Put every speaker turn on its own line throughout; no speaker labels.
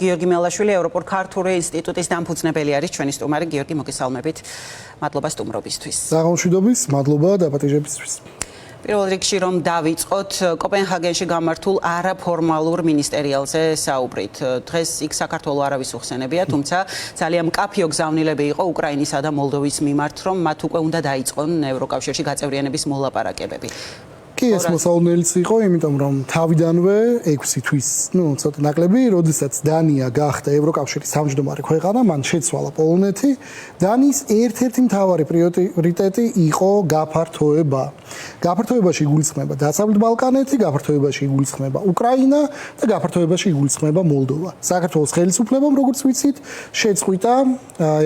გიორგი მელაშვილი, ევროპულ ქართული ინსტიტუტის დამფუძნებელი არის ჩვენი სტუმარი. გიორგი, მოგესალმებით. მადლობა სტუმრობისთვის.
საღამოშვიდობის, მადლობა დაპატიჟებისთვის.
პირველ რიგში რომ დავიწყოთ, კოპენჰაგენში გამართულ არაფორმალურ მინისტერიალზე საუბრით. დღეს იქ საქართველოს არავის უხსენებია, თუმცა ძალიან მკაფიო გზავნილები იყო უკრაინისა და მოლდოვის მიმართ, რომ მათ უკვე უნდა დაიწყონ ევროკავშირში გაწევრიანების მოლაპარაკებები.
კი, ეს მოსავალნელიც იყო, იმიტომ რომ თავიდანვე 6 თვის, ცოტა ნაკლები, როდესაც დანია გახდა ევროკავშირის თავმჯდომარე ქვეყანა, მან შეცვალა პოლონეთი. დანიის ერთ-ერთი მთავარი პრიორიტეტი იყო გაფართოება. გაფართოებაში იგულისხმება დასავლეთ ბალკანეთი, გაფართოებაში იგულისხმება უკრაინა და გაფართოებაში იგულისხმება მოლდოვა. საქართველოს ხელისუფლებამ, როგორც ვიცით, შეწყვიტა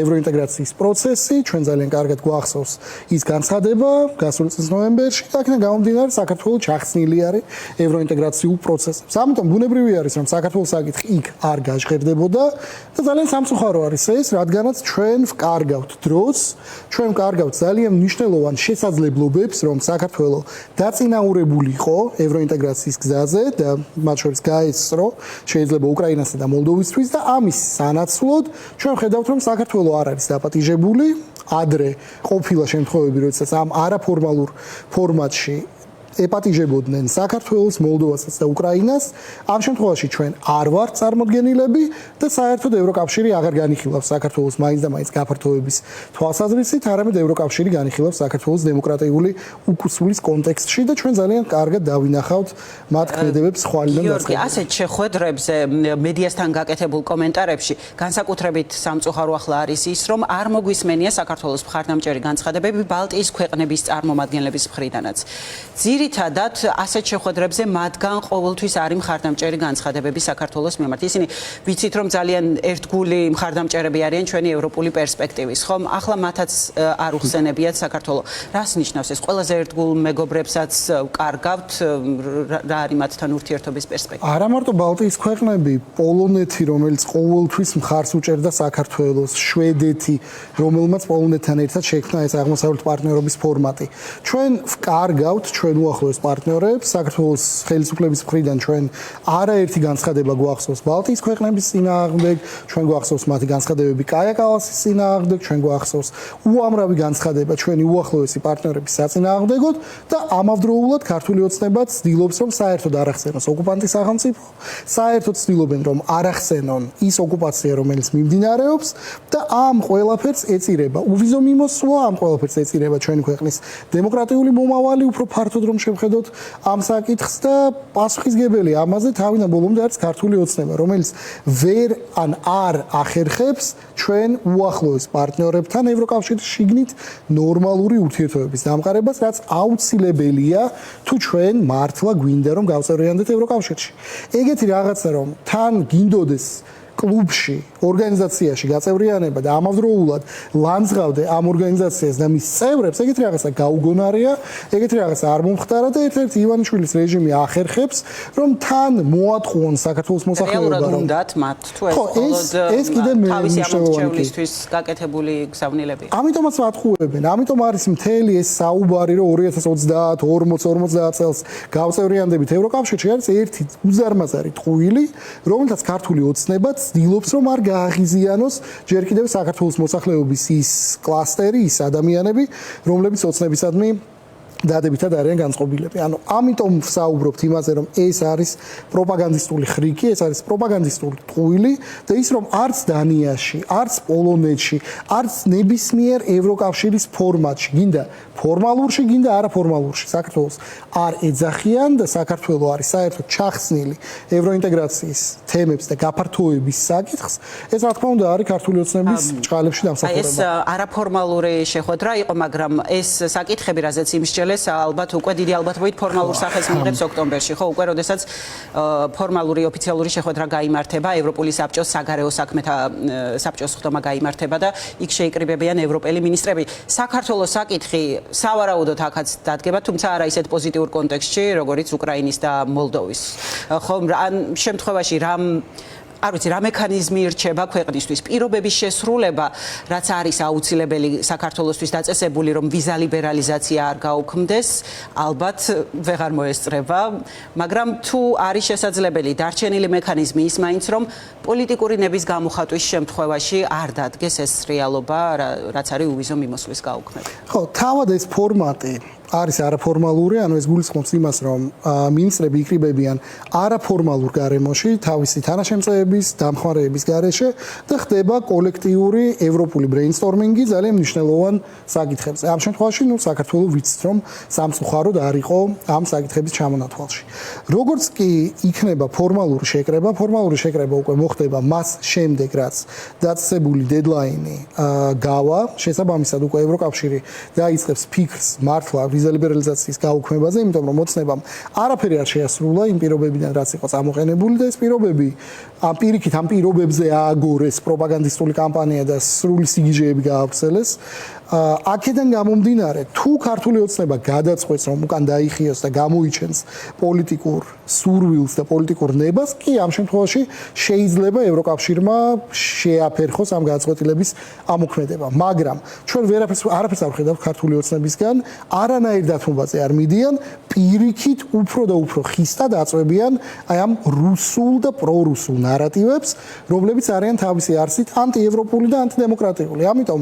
ევროინტეგრაციის პროცესი, ჩვენ ძალიან კარგად გვახსოვს ის განცხადება გასული წლის ნოემბერში, და აქედან გამომდინარე საქართველოს ჩახსნილი არის ევროინტეგრაციულ პროცესებს. ამიტომ ბუნებრივი არის, რომ საქართველოს საკითხი იქ არ გაჟღერდებოდა და ძალიან სამწუხარო არის ეს, რადგანაც ჩვენ ვკარგავთ დროს, ჩვენ ვკარგავთ ძალიან მნიშვნელოვან შესაძლებლობებს, რომ საქართველოს დაწინაურებული იყო ევროინტეგრაციის გზაზე და მათ შორის გაეცრო შეიძლება უკრაინასა და მოლდოვისთვის და ამის სანაცვლოდ ჩვენ ხედავთ, რომ საქართველოს არ არის დაპატიჟებული. ადრე ყოფილა შემთხვევები, როდესაც ამ არაფორმალურ ფორმატში ეპატიჟებოდნენ საქართველოს, მოლდოვასაც და უკრაინას. ამ შემთხვევაში ჩვენ არ ვართ წარმოდგენილები და საერთოდ ევროკავშირი აღარ განიხილავს საქართველოს მაინც და მაინც გაფართოების თვალსაზრისით, არამედ ევროკავშირი განიხილავს საქართველოს დემოკრატიული უკუსულის კონტექსტში და ჩვენ ძალიან კარგად დავინახავთ მათ ქმედებებს ხვალიდან
დაწყებამდე. გიორგი, ასეთ შეხვედრებზე მედიასთან გაკეთებულ კომენტარებში განსაკუთრებით სამწუხარო ახლა არის ის, რომ არ მოგვისმენია საქართველოს მხარდამჭერი განცხადებები ბალტიის ქვეყნების წარმომადგენლების მხრიდანაც. ძირითადად ასეთ შეხვედრებზე მათგან ყოველთვის არის მხარდამჭერი განცხადებები საქართველოს მიმართ. ისინი ვიცით, რომ ძალიან ერთგული მხარდამჭერები არიან ჩვენი ევროპული პერსპექტივის, ხომ? ახლა მათაც არ უხსენებიათ საქართველოს. რას ნიშნავს ეს? ყველაზე ერთგულ მეგობრებსაც ვკარგავთ, რა არის მათთან ურთიერთობის პერსპექტივა?
არა მარტო ბალტიის ქვეყნები, პოლონეთი, რომელიც ყოველთვის მხარს უჭერდა საქართველოს, შვედეთი, რომელმაც პოლონეთთან ერთად შექმნა ეს აღმოსავლეთ პარტნიორობის ფორმატი. ჩვენ ვკარგავთ ჩვენ უახლოეს პარტნიორებს, საქართველოს ხელისუფლების მხრიდან ჩვენ არაერთი განცხადება გვახსოვს ბალტიის ქვეყნების წინააღმდეგ, ჩვენ გვახსოვს მათი განცხადებები კაია კალასის წინააღმდეგ, ჩვენ გვახსოვს უამრავი განცხადება ჩვენი უახლოესი პარტნიორების საწინააღმდეგოდ და ამავდროულად ქართული ოცნებაც ცდილობს, რომ საერთოდ არ ახსენოს ოკუპანტის სახელმწიფო, საერთოდ ცდილობენ, რომ არ ახსენონ ის ოკუპაცია, რომელიც მიმდინარეობს და ამ ყველაფერს ეწირება უვიზო მიმოსვლა, ამ ყველაფერს ეწირება ჩვენი ქვეყნის დემოკრატიული მომავალი, უფრო ფართოდ რომ შევხედოთ ამ საკითხს და პასუხისგებელი ამაზე თავიდან ბოლომდე არის ქართული ოცნება, რომელიც ვერ არ ახერხებს ჩვენ უახლოეს პარტნიორებთან ევროკავშირის შიგნით ნორმალური ურთიერთობების დამყარებას, რაც აუცილებელია თუ ჩვენ მართლა გვინდა რომ გავწევრიანდეთ ევროკავშირში. ეგეთი რაღაცა რომ თან გინდოდეს კლუბში, ორგანიზაციაში გაწევრიანება და ამავდროულად ლანძღავდე ამ ორგანიზაციას და მის წევრებს, ეგეთი რაღაცა გაუგონარია, ეგეთი რაღაცა არ მომხდარა და ერთ-ერთი ივანიშვილის რეჟიმი ახერხებს, რომ თან მოატყუონ საქართველოს მოსახლეობა.
რეალურად უნდათ მათ თუ
ეს კიდე
თავისუფლებისთვის გაკეთებული გზავნილები.
ამიტომაც ვატყუებენ, ამიტომ არის მთელი ეს საუბარი, რომ 2030-40 წელს გავწევრიანდებით ევროკავშირში, არის ერთი უზარმაზარი ტყუილი, რომელთაც ქართული ოცნება ცდილობს, რომ არ გააღიზიანოს ჯერ კიდევ საქართველოს მოსახლეობის ის კლასტერი, ის ადამიანები, რომლებიც ოცნებისადმი დადებითად არიან განწყობილები. ანუ ამიტომ ვსაუბრობთ იმაზე, რომ ეს არის პროპაგანდისტული ხრიკი, ეს არის პროპაგანდისტული ტყუილი და ის რომ არც დანიაში, არც პოლონეთში, არც ნებისმიერ ევროკავშირის ფორმატში, გინდა ფორმალურში, გინდა არაფორმალურში, საქართველოს არ ეძახიან და საქართველოს არის საერთოდ ჩახსნილი ევროინტეგრაციის თემებს და გაფართოების საკითხს. ეს რა თქმა უნდა არის ქართული ოცნების ჭყალებში დამსახურება.
ეს არაფორმალური შეხვედრა იყო, მაგრამ ეს საკითხები, რაზეც იმსჯელეს, ალბათ უკვე დიდი ალბათობით ფორმალურ სახეს მიიღებს ოქტომბერში, ხო, უკვე როდესაც ფორმალური ოფიციალური შეხვედრა გაიმართება, ევროპული საბჭოს საგარეო საქმეთა საბჭოს ხდომა გაიმართება და იქ შეიკრიბებიან ევროპელი მინისტრები. საქართველოს საკითხი სავარაუდოდ აქაც დადგება, თუმცა არა ისეთ პოზიტიურ კონტექსტში, როგორც უკრაინის და მოლდოვის. ხო, ამ შემთხვევაში რამ არ ვიცი, რა მექანიზმი ირჩება ქვეყნისთვის, პირობების შესრულება, რაც არის აუცილებელი საქართველოსთვის დაწესებული, რომ ვიზა ლიბერალიზაცია არ გაუქმდეს, ალბათ ვეღარ მოესწრება, მაგრამ თუ არის შესაძლებელი დარჩენილი მექანიზმი ის მაინც რომ პოლიტიკური ნების გამოხატვის შემთხვევაში არ დადგეს ეს რეალობა, რაც არის უვიზო მიმოსვლის გაუქმება.
ხო, თავად ეს ფორმატი არის არაფორმალური, ანუ ეს გულისხმობს იმას, რომ მინისტრები იკრიბებიან არაფორმალურ გარემოში, თავისი თანაშემწეების, დამხმარეების გარეშე და ხდება კოლექტიური ევროპული ბრეინსტორმინგი ძალიან მნიშვნელოვან საკითხებზე. ამ შემთხვევაში, საქართველოს ვიცით, რომ სამწუხაროდ არ იყო ამ საკითხების ჩამონათვალში. როგორც კი იქნება ფორმალური შეკრება უკვე მოხდება მას შემდეგ, რაც დაწესებული დედლაინი გავა, შესაბამისად უკვე ევროკავშირი დაიწყებს ფიქრს მართლა ვიზა ლიბერალიზაციის გაუქმებაზე, იმიტომ რომ მოცნებამ არაფერი არ შეასრულა იმ პირობებიდან, რაც იყო წამოყენებული და ეს პირობები ამ პირიქით ამ პირობებზე ააგორეს პროპაგანდისტული კამპანია და სრული სიგიჟეები გაავრცელეს. აქედან გამომდინარე, თუ ქართული ოცნება გადაწყვეტს, რომ უკან დაიხიოს და გამოიჩენს პოლიტიკურ სურვილს და პოლიტიკურ ნებას, კი ამ შემთხვევაში შეიძლება ევროკავშირმა შეაფერხოს ამ გადაწყვეტილების ამოქმედება. მაგრამ ჩვენ არაფერს არ ვხედავთ ქართული ოცნებისგან, არანაირ დათმობაზე არ მიდიან, პირიქით უფრო და უფრო ხისტად აწვევიან აი ამ რუსულ და პრორუსულ ნარატივებს, რომლებიც არიან თავისი არსით ანტიევროპული და ანტიდემოკრატიული. ამიტომ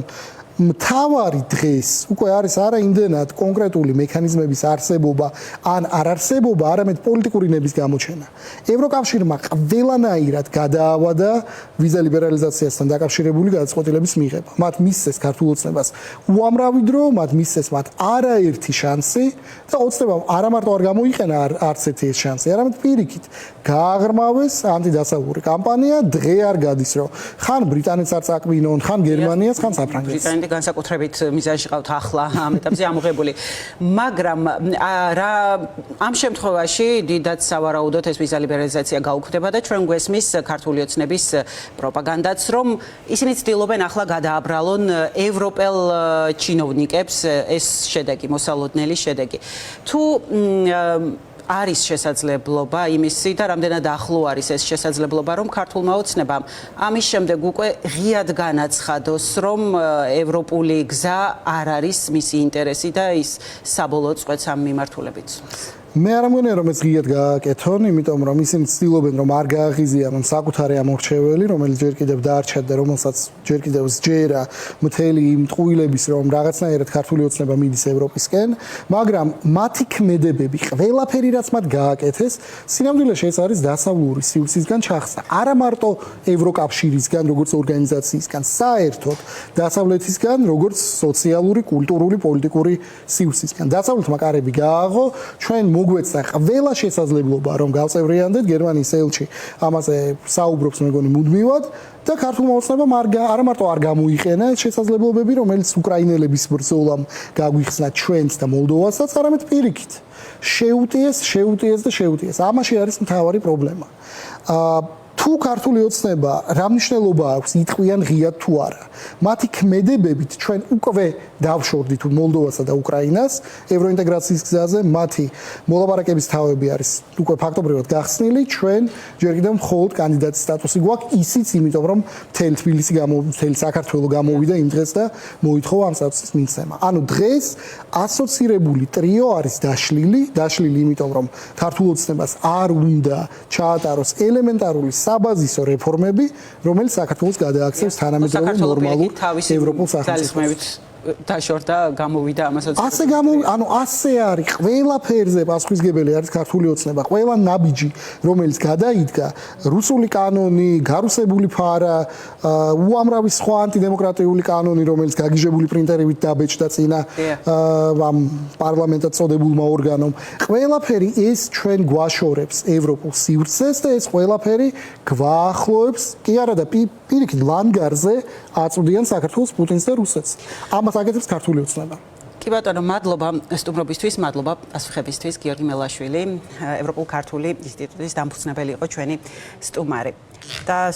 მთავარი დღეს უკვე არის არა იმდენად კონკრეტული მექანიზმების არსებობა ან არ არსებობა, არამედ პოლიტიკური ნების გამოჩენა. ევროკავშირმა ყველანაირად გადაავადა ვიზა ლიბერალიზაციასთან დაკავშირებული გადაწყვეტილების მიღება. მათ მისცეს ქართულ ოცნებას უამრავი დრო, მათ მისცეს მათ არაერთი შანსი და ოცნებამ არა მარტო არ გამოიყენა არც ერთი ეს შანსი, არამედ პირიქით გააღრმავეს ანტიდასავლური კამპანია, დღე არ გადის, რომ ხან ბრიტანეთს არ წაკვინონ, ხან გერმანიას, ხან საფრანგეთს.
განსაკუთრებით მიზანში ყავთ ახლა ამ ეტაპზე ამოღებული. მაგრამ ამ შემთხვევაში დიდად სავარაუდოდ ეს ვიზა ლიბერალიზაცია გაუქმდება და ჩვენ გვესმის ქართული ოცნების პროპაგანდაც, რომ ისინი ცდილობენ ახლა გადააბრალონ ევროპელ ჩინოვნიკებს ეს შედეგი, მოსალოდნელი შედეგი. თუ არის შესაძლებლობა იმისი და რამდენად ახლო არის ეს შესაძლებლობა, რომ ქართულმა ოცნებამ ამის შემდეგ უკვე ღიად განაცხადოს, რომ ევროპული გზა არ არის მისი ინტერესი და ის საბოლოო წვეთს ამ მიმართულებით სვამს.
მე არ მგონია რომ ეს ღიად გააკეთონ, იმიტომ რომ ისინი ცდილობენ რომ არ გააღიზიანონ საკუთარი ამორჩეველი, რომელიც ჯერ კიდევ დარჩათ და რომელსაც ჯერ კიდევ სჯერა მთელი იმ ტყუილების, რომ რაღაცნაირად ქართული ოცნება მიდის ევროპისკენ, მაგრამ მათი ქმედებები, ყველაფერი რაც მათ გააკეთეს, სინამდვილეში ეს არის დასავლური სივრცისგან ჩახსნა. არა მარტო ევროკავშირისგან, როგორც ორგანიზაციისგან, საერთოდ დასავლეთისგან, როგორც სოციალური, კულტურული, პოლიტიკური სივრცისგან. დასავლეთმა კარები გააღო, ჩვენ მოგვეცა ყველა შესაძლებლობა რომ გავწევრიანდეთ გერმანიის ელჩი ამაზე საუბრობს მეგონი მუდმივად და ქართულმა ოცნებამ არა მარტო არ გამოიყენა ეს შესაძლებლობები რომელიც უკრაინელების ბრძოლამ გაგვიხსნა ჩვენს და მოლდოვასაც არამედ პირიქით შეუტიეს. ამაში არის მთავარი პრობლემა. თუ ქართული ოცნება რა მნიშვნელობა აქვს იტყვიან ღიად თუ არა. მათი ქმედებებით ჩვენ უკვე დავშორდით მოლდოვასა და უკრაინას ევროინტეგრაციის გზაზე, მათი მოლაპარაკების თავები არის უკვე ფაქტობრივად გახსნილი, ჩვენ ჯერ კიდევ მხოლოდ კანდიდატის სტატუსი გვაქვს, ისიც იმიტომ რომ მთელი თბილისი მთელი საქართველო გამოვიდა იმ დღეს და მოითხოვა ამ სტატუსის მიცემა. ანუ დღეს ასოცირებული ტრიო არის დაშლილი, იმიტომ რომ ქართულ ოცნებას არ უნდა ჩაატაროს ელემენტარული საბაზისო რეფორმები, რომელიც საქართველოს გადააქცევს თანამედროვე ნორმალურ ევროპულ სახელმწიფოს.
დაშორდა გამოვიდა ამასაც.
ასე არის ყველაფერზე პასუხისგებელი არის ქართული ოცნება. ყველა ნაბიჯი, რომელიც გადაიდგა, რუსული კანონი, გარუსებული ფარა, უამრავი სხვა ანტიდემოკრატიული კანონი, რომელიც გაგიჟებული პრინტერებით დაბეჭდა წინა ამ პარლამენტად წოდებულმა ორგანომ. ყველაფერი ეს ჩვენ გვაშორებს ევროპულ სივრცეს და ეს ყველაფერი გვაახლოებს, კი არა და პირიქით ლანგარზე აწვდიან საქართველოს პუტინს და რუსეთს. ამას აკეთებს ქართული ოცნება.
კი ბატონო, მადლობა სტუმრობისთვის, მადლობა პასუხებისთვის. გიორგი მელაშვილი, ევროპულ ქართული ინსტიტუტის დამფუძნებელი იყო ჩვენი სტუმარი. და